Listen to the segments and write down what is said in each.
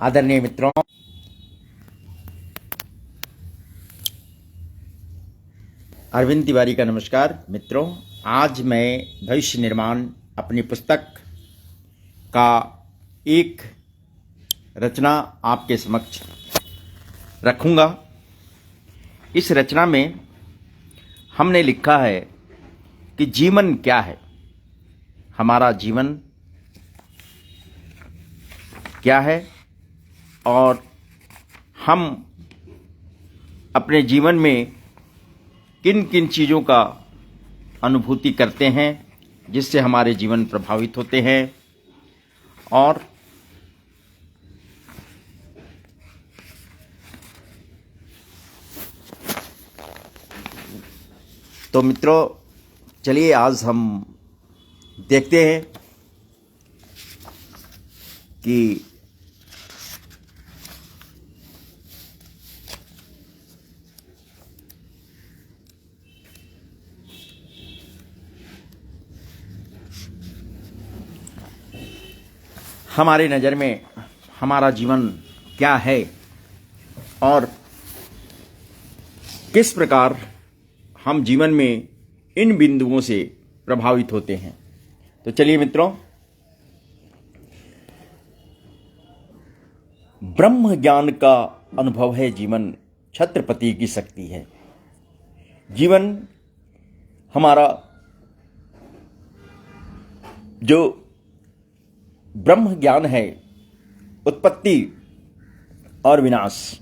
आदरणीय मित्रों, अरविंद तिवारी का नमस्कार। मित्रों, आज मैं भविष्य निर्माण अपनी पुस्तक का एक रचना आपके समक्ष रखूंगा। इस रचना में हमने लिखा है कि जीवन क्या है, हमारा जीवन क्या है और हम अपने जीवन में किन किन चीज़ों का अनुभूति करते हैं जिससे हमारे जीवन प्रभावित होते हैं। और तो मित्रों, चलिए आज हम देखते हैं कि हमारे नज़र में हमारा जीवन क्या है और किस प्रकार हम जीवन में इन बिंदुओं से प्रभावित होते हैं। तो चलिए मित्रों, ब्रह्म ज्ञान का अनुभव है जीवन, छत्रपति की शक्ति है। जीवन हमारा जो ब्रह्म ज्ञान है, उत्पत्ति और विनाश।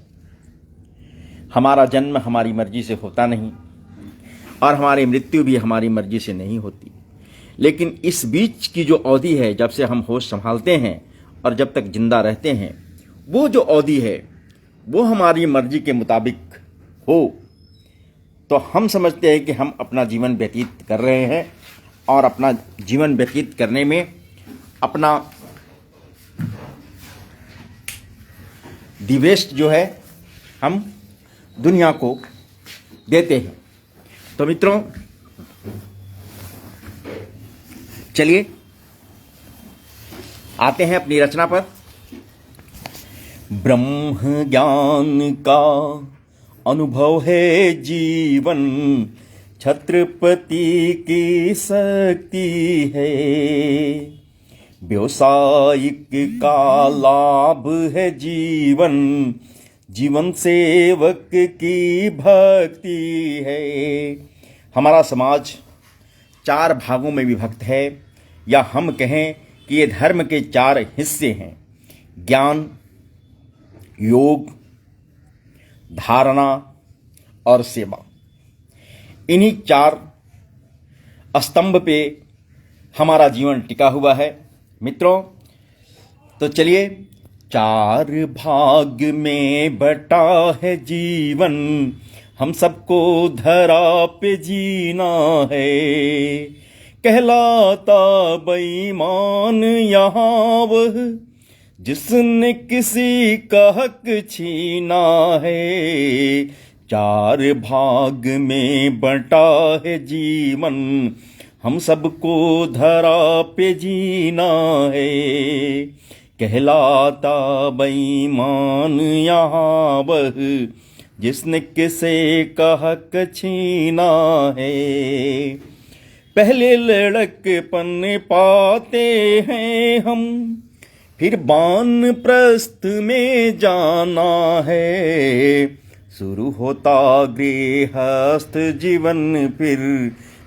हमारा जन्म हमारी मर्जी से होता नहीं और हमारी मृत्यु भी हमारी मर्जी से नहीं होती, लेकिन इस बीच की जो अवधि है, जब से हम होश संभालते हैं और जब तक जिंदा रहते हैं, वो जो अवधि है वो हमारी मर्जी के मुताबिक हो तो हम समझते हैं कि हम अपना जीवन व्यतीत कर रहे हैं और अपना जीवन व्यतीत करने में अपना दिवेस्ट जो है हम दुनिया को देते हैं। तो मित्रों, चलिए आते हैं अपनी रचना पर। ब्रह्म ज्ञान का अनुभव है जीवन, छत्रपति की शक्ति है। व्यावसायिक का लाभ है जीवन, जीवन सेवक की भक्ति है। हमारा समाज 4 भागों में विभक्त है, या हम कहें कि ये धर्म के 4 हिस्से हैं: ज्ञान, योग, धारणा और सेवा। इन्हीं 4 स्तंभ पे हमारा जीवन टिका हुआ है। मित्रों, तो चलिए, 4 भाग में बटा है जीवन, हम सबको धरा पे जीना है। कहलाता बेईमान यहाँ वह जिसने किसी का हक छीना है। 4 भाग में बटा है जीवन, हम सबको धरा पे जीना है। कहलाता बेईमान यहाँ वह जिसने किसे का हक छीना है। पहले लड़कपन पाते हैं हम, फिर वानप्रस्थ में जाना है। शुरू होता गृहस्थ जीवन, फिर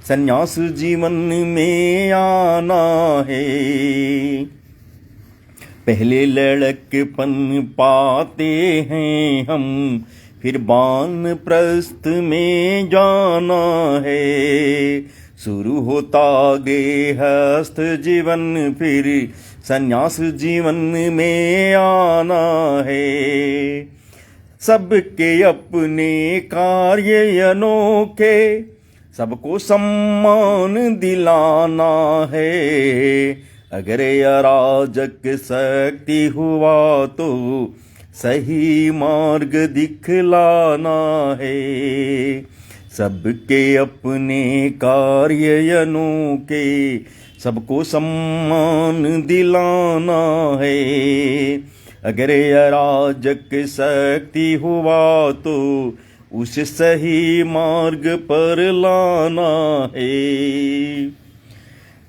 संन्यास जीवन में आना है। पहले लड़कपन पाते हैं हम, फिर वानप्रस्थ में जाना है। शुरू होता गृहस्थ जीवन, फिर संन्यास जीवन में आना है। सबके अपने कार्य अनोखे, सबको सम्मान दिलाना है। अगर अराजक शक्ति हुआ तो सही मार्ग दिखलाना है। सबके अपने कार्य अनोखे, सबको सम्मान दिलाना है। अगर अराजक शक्ति हुआ तो उस सही मार्ग पर लाना है।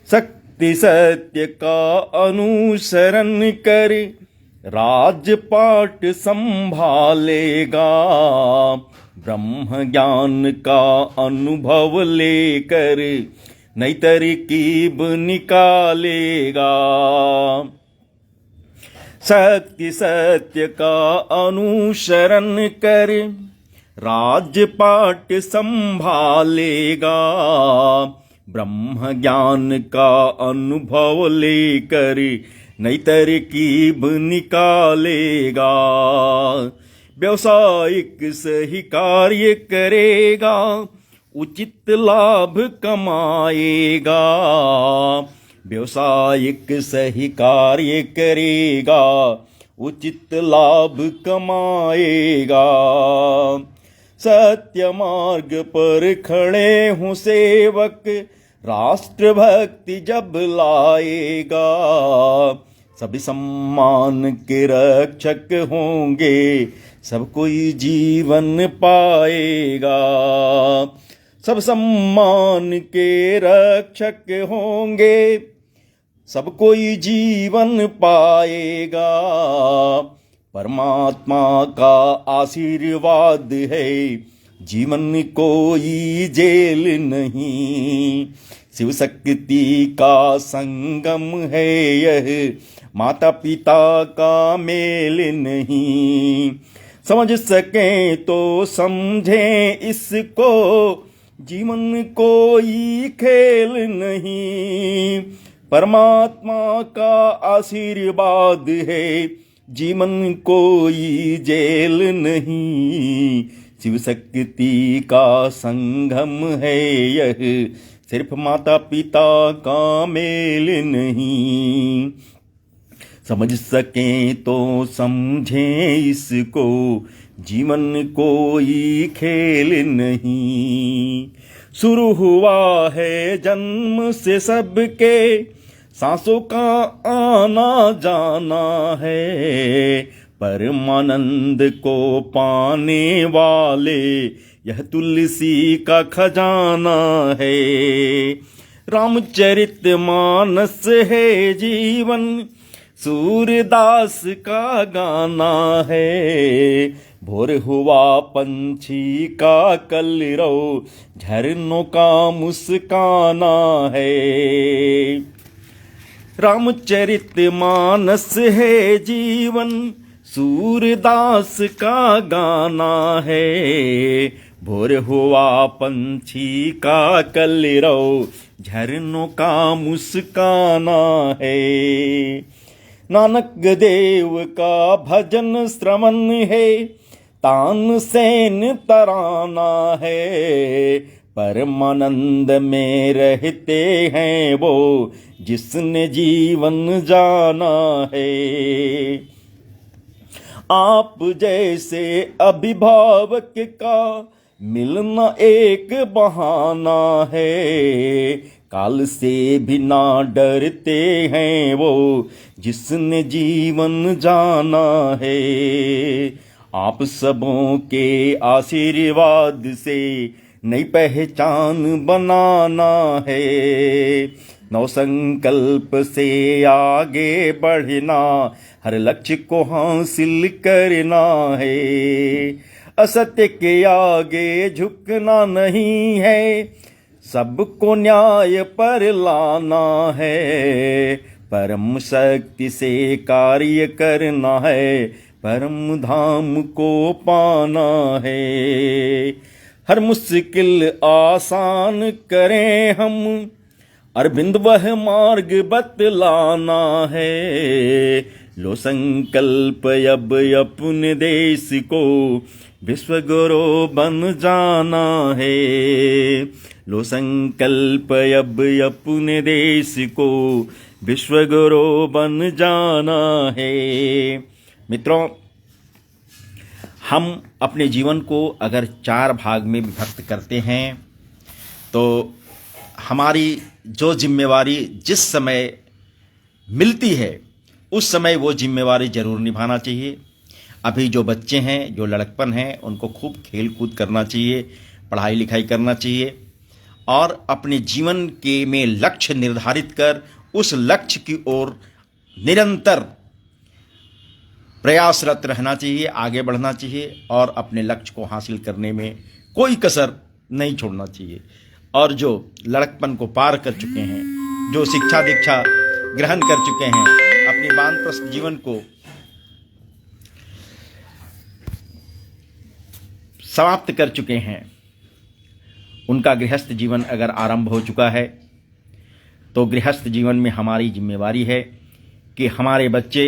शक्ति सत्य का अनुसरण कर राजपाट संभालेगा, ब्रह्म ज्ञान का अनुभव लेकर नई तरकीब निकालेगा। शक्ति सत्य का अनुसरण कर राजपाट संभालेगा, ब्रह्म ज्ञान का अनुभव लेकर नई तरकीब निकालेगा। व्यावसायिक सही कार्य करेगा, उचित लाभ कमाएगा। व्यावसायिक सही कार्य करेगा, उचित लाभ कमाएगा। सत्य मार्ग पर खड़े हों सेवक, राष्ट्रभक्ति जब लाएगा। सभी सम्मान के रक्षक होंगे, सब कोई जीवन पाएगा। सब सम्मान के रक्षक होंगे, सब कोई जीवन पाएगा। परमात्मा का आशीर्वाद है, जीवन कोई जेल नहीं। शिव शक्ति का संगम है यह, माता पिता का मेल नहीं। समझ सके तो समझें इसको, जीवन कोई खेल नहीं। परमात्मा का आशीर्वाद है, जीवन कोई जेल नहीं। शिव शक्ति का संगम है यह, सिर्फ माता पिता का मेल नहीं। समझ सकें तो समझें इसको, जीवन कोई खेल नहीं। शुरू हुआ है जन्म से सबके, सांसों का आना जाना है। परमानंद को पाने वाले यह तुलसी का खजाना है। रामचरित मानस है जीवन, सूरदास का गाना है। भोर हुआ पंछी का कलरव, झरनों का मुस्काना है। रामचरित मानस है जीवन, सूरदास का गाना है। भोर हुआ पंछी का कलरव, झरनों का मुस्काना है। नानक देव का भजन श्रवण है, तानसेन तराना है। परमानंद में रहते हैं वो, जिसने जीवन जाना है। आप जैसे अभिभावक का मिलना एक बहाना है। काल से भी ना डरते हैं वो, जिसने जीवन जाना है। आप सबों के आशीर्वाद से नई पहचान बनाना है। नव संकल्प से आगे बढ़ना, हर लक्ष्य को हासिल करना है। असत्य के आगे झुकना नहीं है, सबको न्याय पर लाना है। परम शक्ति से कार्य करना है, परम धाम को पाना है। हर मुश्किल आसान करें हम, अरविंद वह मार्ग बतलाना है। लो संकल्प अब अपने देश को विश्व गुरु बन जाना है। लो संकल्प अब अपने देश को विश्व गुरु बन जाना है। मित्रों, हम अपने जीवन को अगर 4 भाग में विभक्त करते हैं तो हमारी जो जिम्मेवारी जिस समय मिलती है उस समय वो जिम्मेवारी जरूर निभाना चाहिए। अभी जो बच्चे हैं, जो लड़कपन है, उनको खूब खेल कूद करना चाहिए, पढ़ाई लिखाई करना चाहिए और अपने जीवन के में लक्ष्य निर्धारित कर उस लक्ष्य की ओर निरंतर प्रयासरत रहना चाहिए, आगे बढ़ना चाहिए और अपने लक्ष्य को हासिल करने में कोई कसर नहीं छोड़ना चाहिए। और जो लड़कपन को पार कर चुके हैं, जो शिक्षा दीक्षा ग्रहण कर चुके हैं, अपनी वानप्रस्थ जीवन को समाप्त कर चुके हैं, उनका गृहस्थ जीवन अगर आरंभ हो चुका है तो गृहस्थ जीवन में हमारी जिम्मेवारी है कि हमारे बच्चे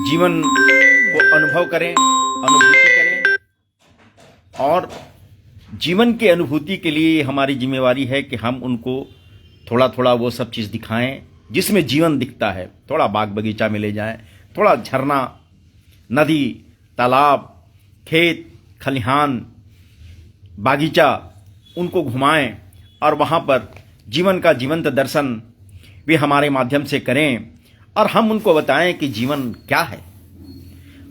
जीवन को अनुभव करें, अनुभूति करें और जीवन के अनुभूति के लिए हमारी जिम्मेवारी है कि हम उनको थोड़ा थोड़ा वो सब चीज़ दिखाएं जिसमें जीवन दिखता है। थोड़ा बाग बगीचा में ले जाएं, थोड़ा झरना, नदी, तालाब, खेत, खलिहान, बागीचा उनको घुमाएं और वहाँ पर जीवन का जीवंत दर्शन भी हमारे माध्यम से करें और हम उनको बताएं कि जीवन क्या है।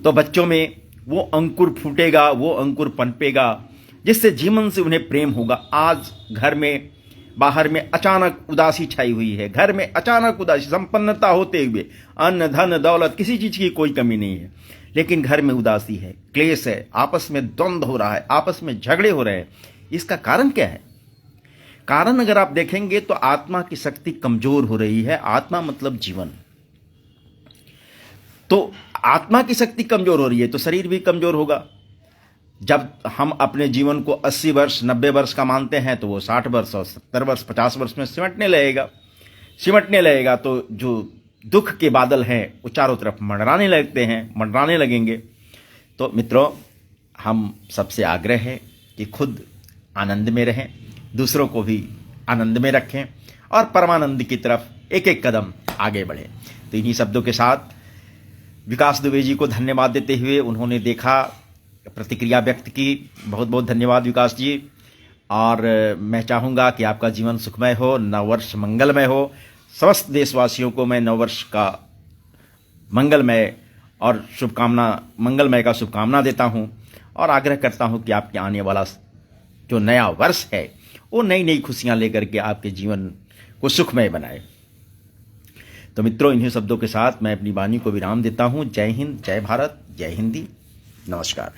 तो बच्चों में वो अंकुर फूटेगा, वो अंकुर पनपेगा जिससे जीवन से उन्हें प्रेम होगा। आज घर में, बाहर में अचानक उदासी छाई हुई है, घर में अचानक उदासी, संपन्नता होते हुए, अन्न धन दौलत किसी चीज़ की कोई कमी नहीं है, लेकिन घर में उदासी है, क्लेश है, आपस में द्वंद्व हो रहा है, आपस में झगड़े हो रहे हैं। इसका कारण क्या है? कारण अगर आप देखेंगे तो आत्मा की शक्ति कमजोर हो रही है। आत्मा मतलब जीवन। तो आत्मा की शक्ति कमजोर हो रही है तो शरीर भी कमजोर होगा। जब हम अपने जीवन को 80 वर्ष 90 वर्ष का मानते हैं तो वो 60 वर्ष और 70 वर्ष 50 वर्ष में सिमटने लगेगा तो जो दुख के बादल हैं वो चारों तरफ मंडराने लगेंगे। तो मित्रों, हम सबसे आग्रह है कि खुद आनंद में रहें, दूसरों को भी आनंद में रखें और परमानंद की तरफ एक एक कदम आगे बढ़ें। तो इन्हीं शब्दों के साथ विकास दुबे जी को धन्यवाद देते हुए, उन्होंने देखा, प्रतिक्रिया व्यक्त की, बहुत बहुत धन्यवाद विकास जी। और मैं चाहूँगा कि आपका जीवन सुखमय हो, नववर्ष मंगलमय हो। समस्त देशवासियों को मैं नववर्ष का मंगलमय और मंगलमय का शुभकामना देता हूँ और आग्रह करता हूँ कि आपके आने वाला जो नया वर्ष है वो नई नई खुशियाँ लेकर के आपके जीवन को सुखमय बनाए। तो मित्रों, इन्हीं शब्दों के साथ मैं अपनी वाणी को विराम देता हूँ। जय हिंद, जय भारत, जय हिंदी, नमस्कार।